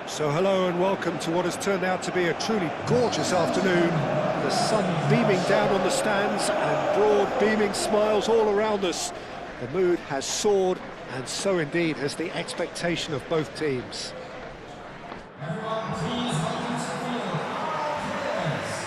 So hello and welcome to what has turned out to be a truly gorgeous afternoon. The sun beaming down on the stands and broad beaming smiles all around us. The mood has soared, and so indeed has the expectation of both teams. Everyone, please welcome to the field our players.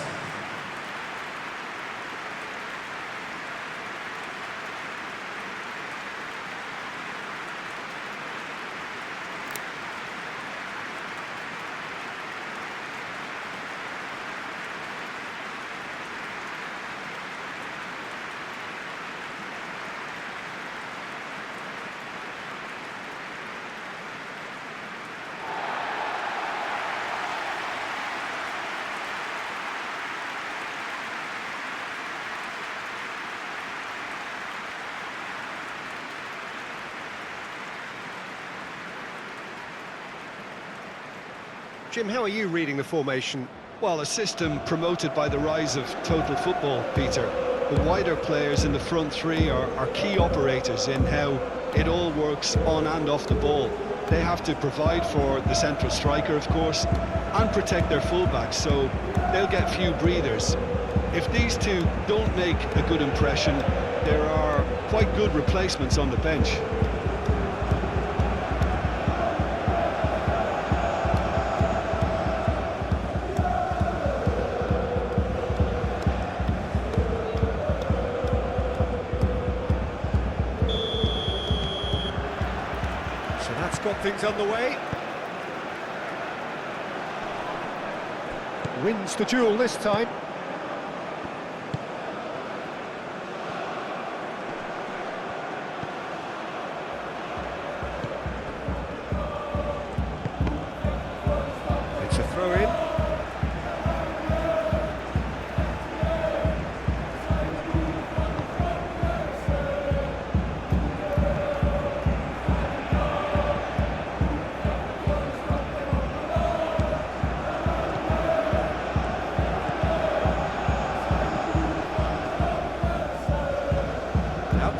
Jim, how are you reading the formation? Well, a system promoted by the rise of total football, Peter. The wider players in the front three are key operators in how it all works on and off the ball. They have to provide for the central striker, of course, and protect their fullbacks, so they'll get few breathers. If these two don't make a good impression, there are quite good replacements on the bench. Got things underway. Wins the duel this time. It's a throw-in.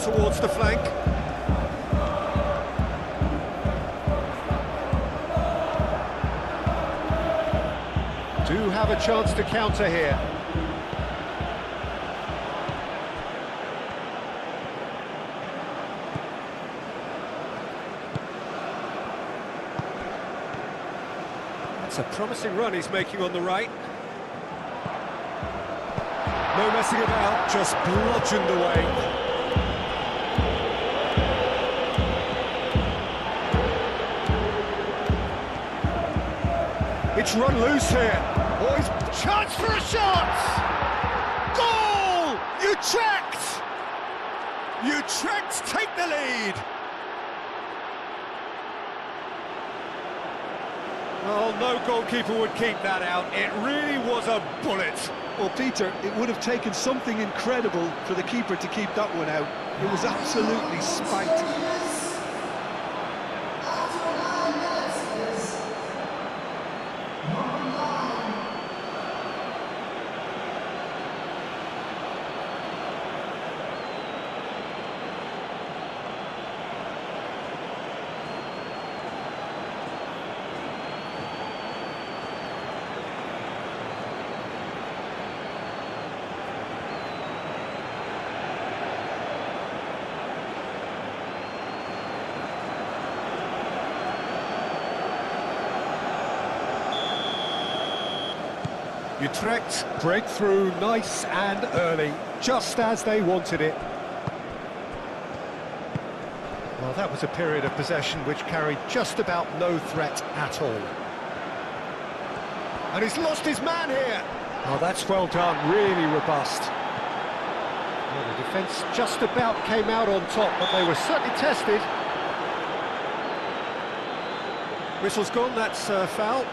Towards the flank. Do have a chance to counter here. That's a promising run he's making on the right. No messing about, just bludgeoned away. It's run loose here. Oh, he's chance for a shot! Goal! Utrecht! Utrecht take the lead. Oh, no goalkeeper would keep that out. It really was a bullet. Well, Peter, it would have taken something incredible for the keeper to keep that one out. It was absolutely spiked. Utrecht break through nice and early, just as they wanted it. Well, that was a period of possession which carried just about no threat at all. And he's lost his man here. Oh, that's well done, really robust. Well, the defence just about came out on top, but they were certainly tested. Whistle's gone, that's foul.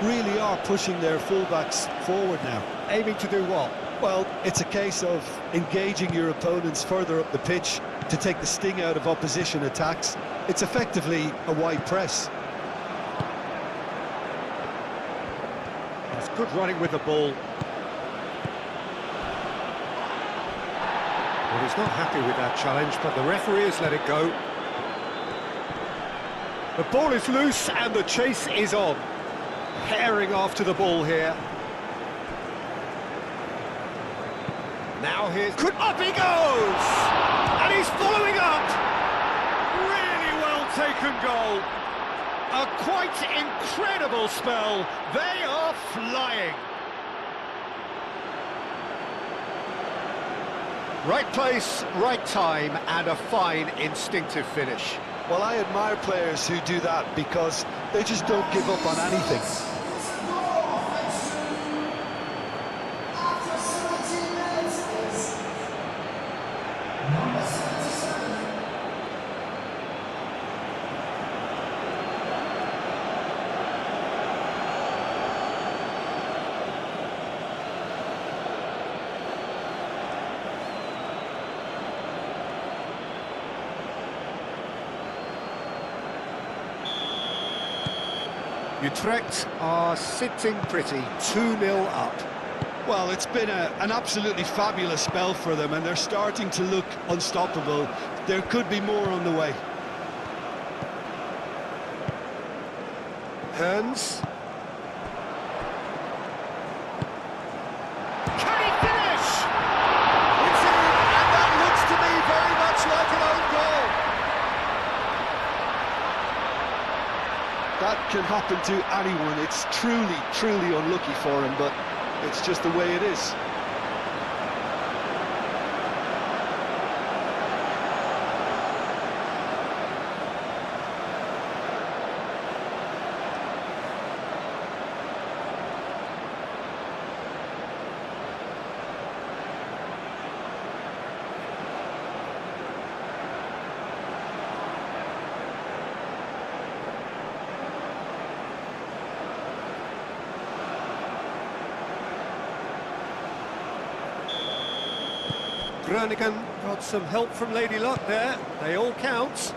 Really are pushing their fullbacks forward now. Aiming to do what? Well, it's a case of engaging your opponents further up the pitch to take the sting out of opposition attacks. It's effectively a wide press. That's good running with the ball. Well, he's not happy with that challenge, but the referee has let it go. The ball is loose and the chase is on. Herring after the ball here. Now here's... Up he goes! And he's following up! Really well taken goal. A quite incredible spell. They are flying. Right place, right time, and a fine instinctive finish. Well, I admire players who do that because they just don't give up on anything. Utrecht are sitting pretty, 2-0 up. Well, it's been an absolutely fabulous spell for them, and they're starting to look unstoppable. There could be more on the way. Hearns. Can he finish? It's in, and that looks to me very much like an own goal. That can happen to anyone. It's truly, truly unlucky for him, but it's just the way it is. Groningen got some help from Lady Luck there. They all count.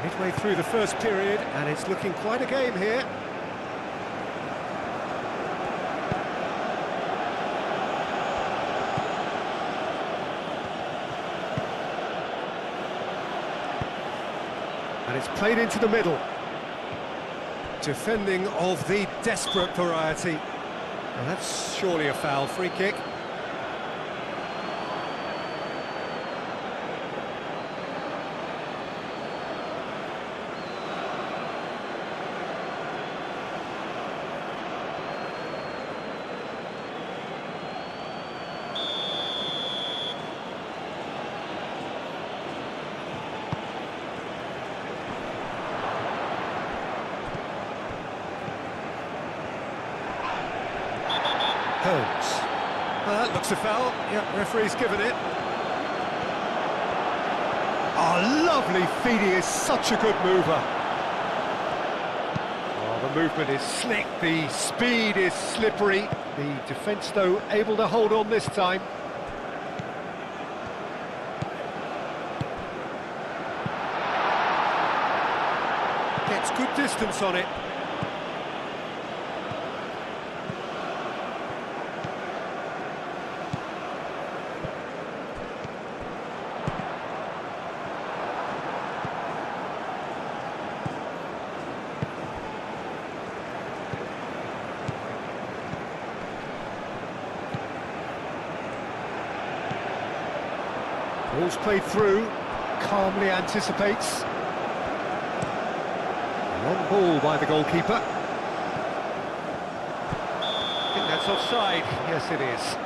Midway through the first period, and it's looking quite a game here. And it's played into the middle. Defending of the desperate variety. Well, that's surely a foul. Free kick. Hearns. Well, that looks a foul. Yeah, referee's given it. Oh, lovely feed. He is such a good mover. Oh, the movement is slick. The speed is slippery. The defence, though, able to hold on this time. Gets good distance on it. Ball's played through, calmly anticipates. Long ball by the goalkeeper. I think that's offside. Yes, it is.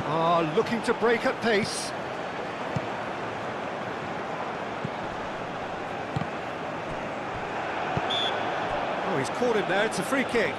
are looking to break at pace. Oh, he's caught him there, it's a free kick.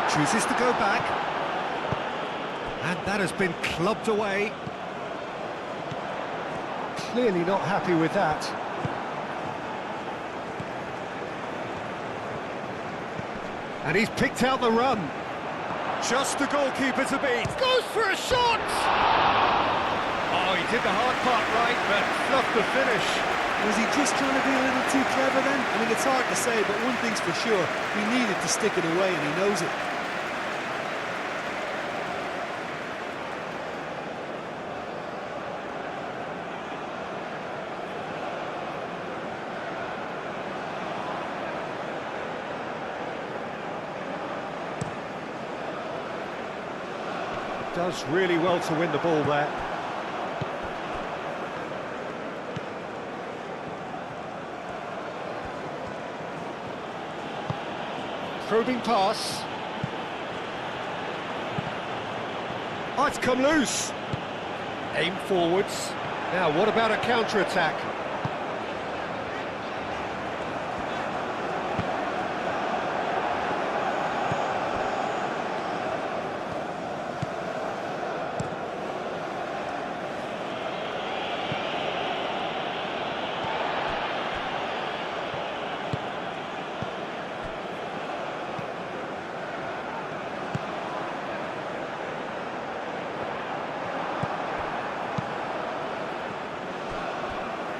Chooses to go back, and that has been clubbed away. Clearly not happy with that. And he's picked out the run. Just the goalkeeper to beat. Goes for a shot! Oh, he did the hard part right, but fluffed the finish. Was he just trying to be a little too clever then? I mean, it's hard to say, but one thing's for sure, he needed to stick it away and he knows it. Does really well to win the ball there. Probing pass. Oh, it's come loose. Aim forwards. Now, what about a counter-attack?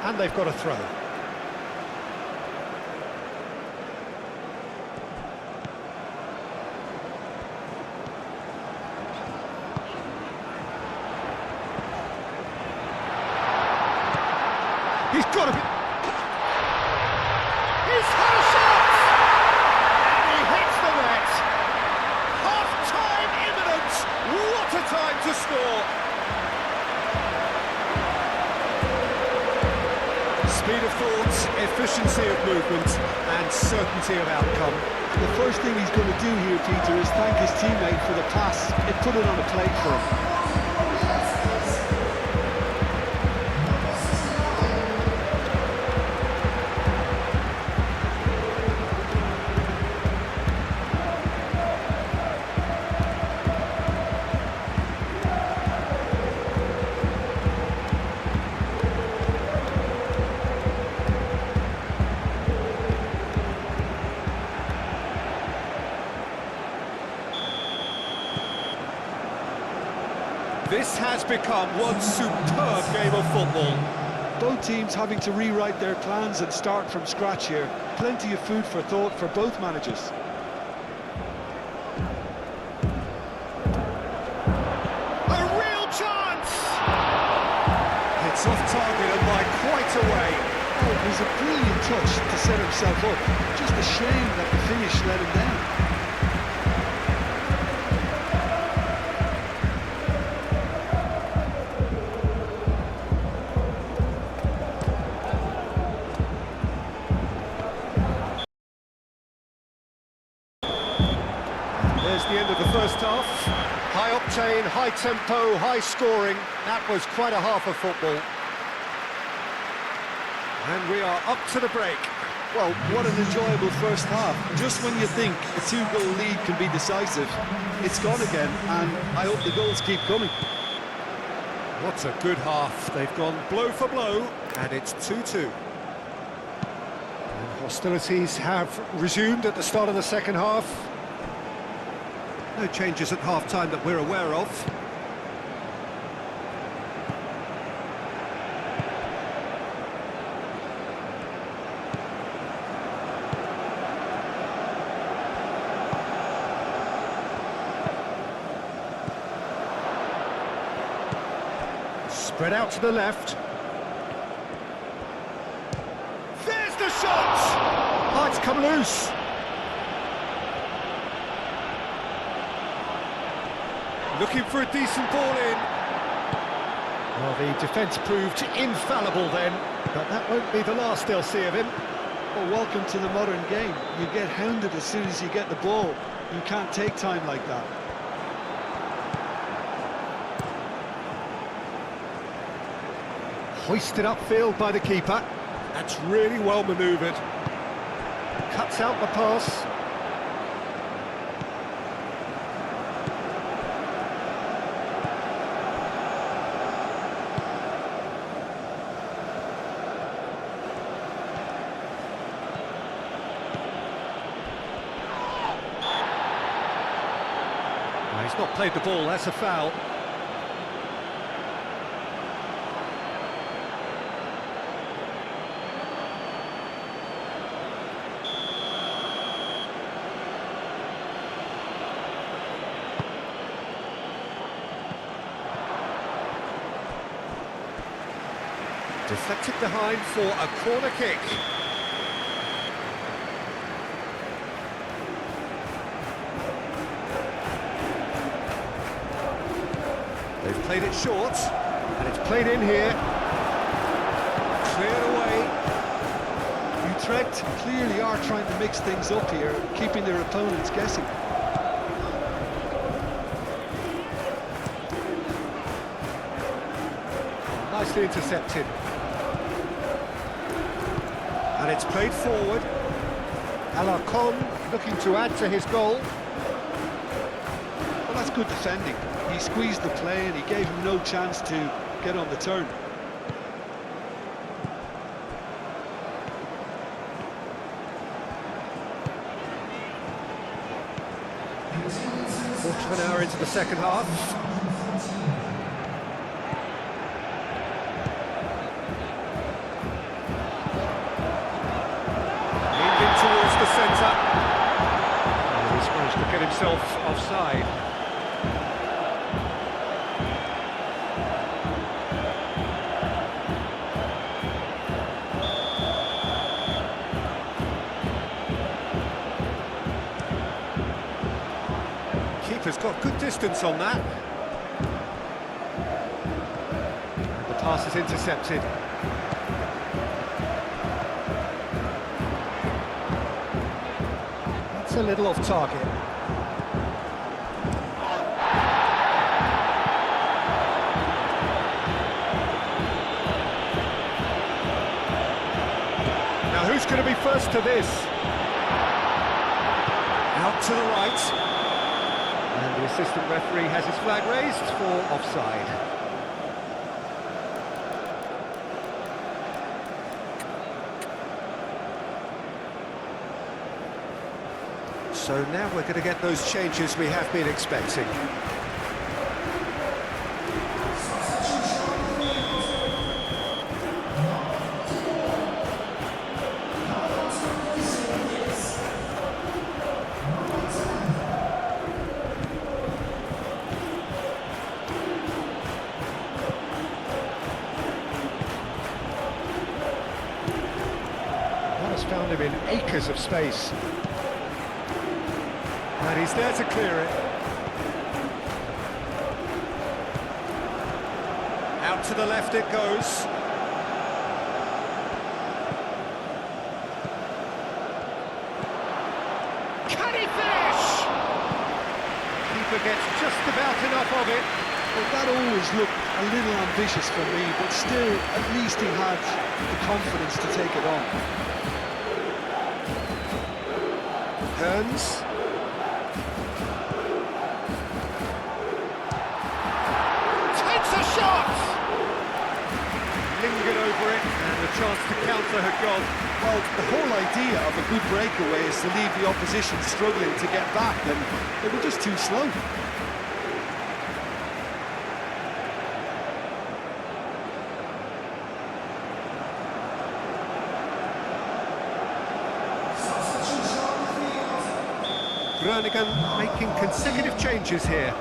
And they've got a throw. He's got to be... He's had a shot! And he hits the net! Half-time imminent! What a time to score! Speed of thought, efficiency of movement, and certainty of outcome. And the first thing he's going to do here, Peter, is thank his teammate for the pass. It put it on a plate for him. This has become one superb game of football. Both teams having to rewrite their plans and start from scratch here. Plenty of food for thought for both managers. A real chance! It's off target and by quite a way. Oh, it was a brilliant touch to set himself up. Just a shame that the finish let him down. There's the end of the first half. High octane, high tempo, high scoring. That was quite a half of football. And we are up to the break. Well, what an enjoyable first half. Just when you think a two-goal lead can be decisive, it's gone again, and I hope the goals keep coming. What a good half. They've gone blow for blow, and it's 2-2. And hostilities have resumed at the start of the second half. No changes at half-time that we're aware of. Spread out to the left. There's the shot! Oh, it's come loose. Looking for a decent ball in. Well, the defence proved infallible then, but that won't be the last they'll see of him. Well, welcome to the modern game. You get hounded as soon as you get the ball. You can't take time like that. Hoisted upfield by the keeper. That's really well manoeuvred. Cuts out the pass. No, he's not played the ball, that's a foul. Deflected behind for a corner kick. They've played it short, and it's played in here. Cleared away. Utrecht clearly are trying to mix things up here, keeping their opponents guessing. Nicely intercepted. And it's played forward. Alarcon looking to add to his goal. Well, that's good defending. He squeezed the play and he gave him no chance to get on the turn. Quarter of an hour into the second half. Towards the centre. And he's managed to get himself offside. Keeper's got good distance on that. The pass is intercepted. A little off target. Now who's going to be first to this? Out to the right. And the assistant referee has his flag raised for offside. So now we're going to get those changes we have been expecting. That has found him in acres of space. And he's there to clear it. Out to the left it goes. Can he finish? Keeper gets just about enough of it. Well, that always looked a little ambitious for me, but still, at least he had the confidence to take it on. Hearns. Lingered over it, and the chance to counter had gone. Well, the whole idea of a good breakaway is to leave the opposition struggling to get back, and they were just too slow. Groningen making consecutive changes here.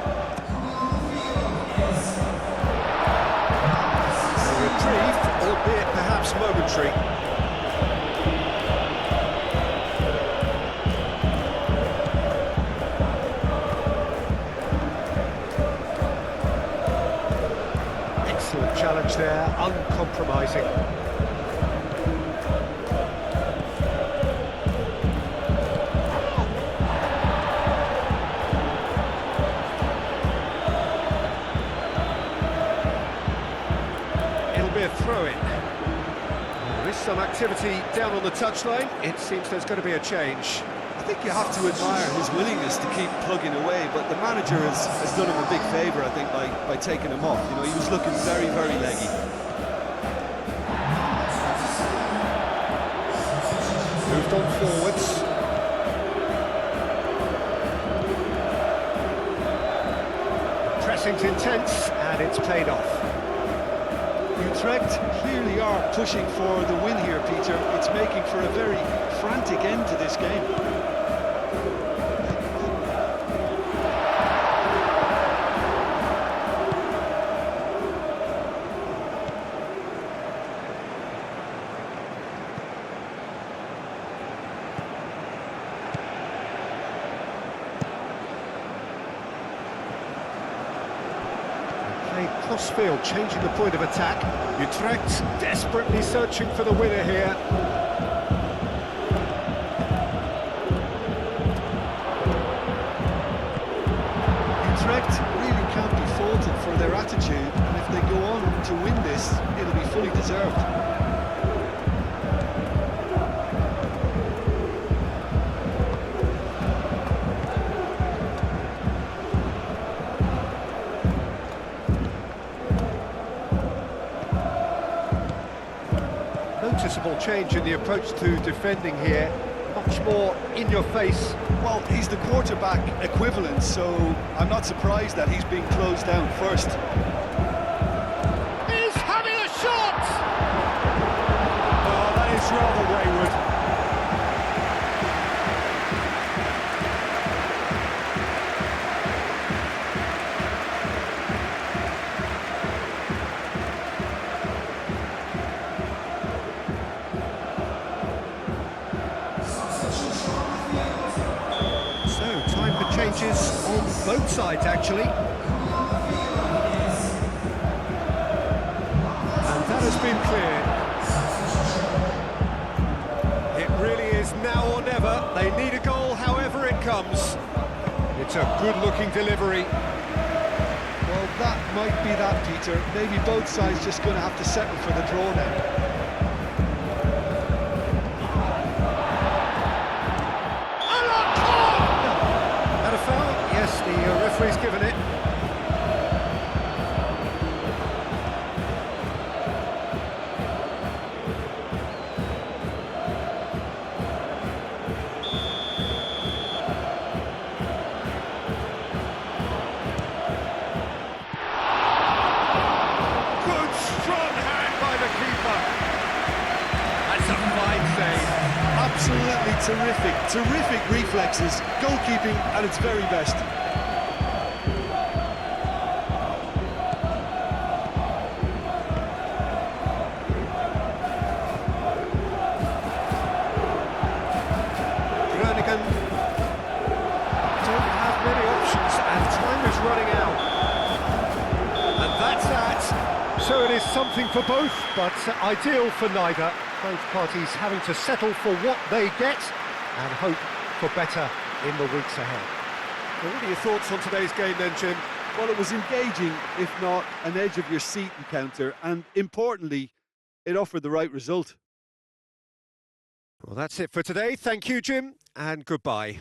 perhaps momentary. Excellent challenge there, uncompromising. It'll be a throw-in. There is some activity down on the touchline. It seems there's going to be a change. I think you have to admire his willingness to keep plugging away, but the manager has done him a big favour, I think, by taking him off. You know, he was looking very, very leggy. Moved on forwards. Pressing's intense, and it's paid off. Utrecht clearly are pushing for the win here, Peter. It's making for a very frantic end to this game. Crossfield changing the point of attack. Utrecht desperately searching for the winner here. Utrecht really can't be faulted for their attitude, and if they go on to win this, it'll be fully deserved. Noticeable change in the approach to defending here. Much more in your face. Well, he's the quarterback equivalent, so I'm not surprised that he's being closed down first. He's having a shot! Oh, that is rather wayward. Changes on both sides, actually. And that has been cleared. It really is now or never. They need a goal, however it comes. It's a good-looking delivery. Well, that might be that, Peter. Maybe both sides just going to have to settle for the draw now. Yes, the referee's given it. Good, strong hand by the keeper. That's a fine save. Absolutely terrific reflexes, goalkeeping at its very best. Groningen don't have many options and time is running out. And that's that. So it is something for both, but ideal for neither. Both parties having to settle for what they get and hope for better in the weeks ahead. Well, what are your thoughts on today's game then, Jim? Well, it was engaging, if not an edge-of-your-seat encounter, and importantly, it offered the right result. Well, that's it for today. Thank you, Jim, and goodbye.